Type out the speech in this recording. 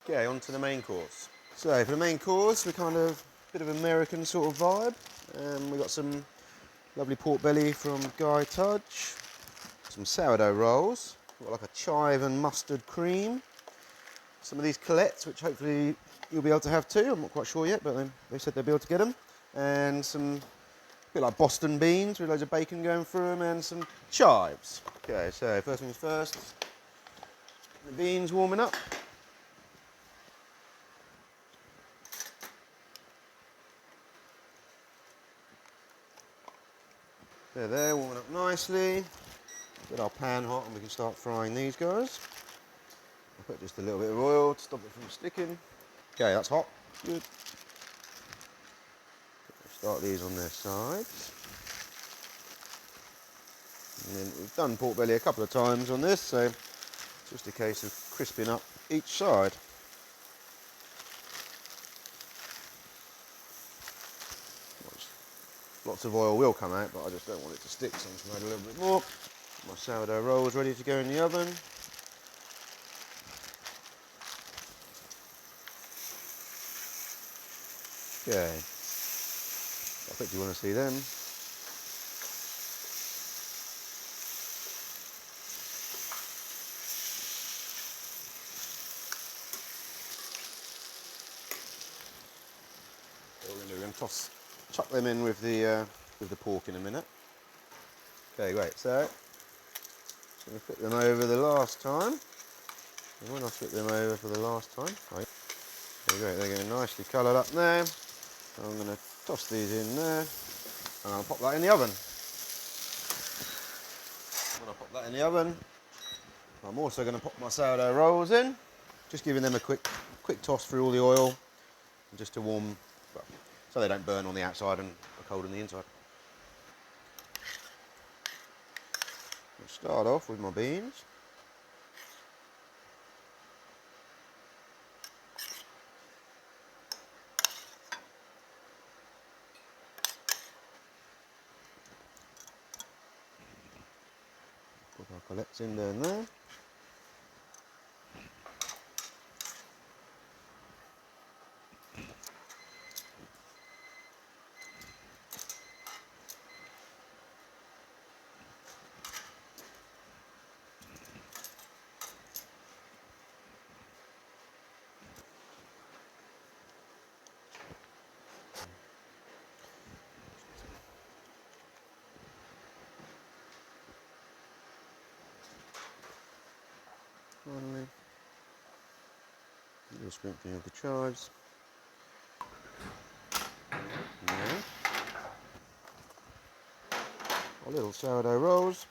Okay, on to the main course. So for the main course, we're kind of a bit of American sort of vibe. We've got some lovely pork belly from Guy Tudge, some sourdough rolls, we've got like a chive and mustard cream, some of these kalettes, which hopefully you'll be able to have too. I'm not quite sure yet, but they said they'll be able to get them. And some, a bit like Boston beans with loads of bacon going through them, and some chives. Okay, so first things first, the beans warming up. They're there, warming up nicely. Get our pan hot and we can start frying these guys. I'll put just a little bit of oil to stop it from sticking. Okay, that's hot. Good. Start these on their sides. And then we've done pork belly a couple of times on this, so it's just a case of crisping up each side. Lots of oil will come out, but I just don't want it to stick, so I'm just going to add a little bit more. My sourdough roll is ready to go in the oven. Okay, I bet you want to see them. We're going to chuck them in with the pork in a minute. Okay, great. So, just going to flip them over the last time. And when I flip them over for the last time, right, okay, great. They're getting nicely coloured up now. So I'm going to toss these in there, and I'll pop that in the oven. When I pop that in the oven, I'm also going to pop my sourdough rolls in, just giving them a quick toss through all the oil, just to warm, well, so they don't burn on the outside and are cold on the inside. I'll start off with my beans. Put our kalettes in there and there. Finally, a little sprinkling of the chives. There. Our little sourdough rolls.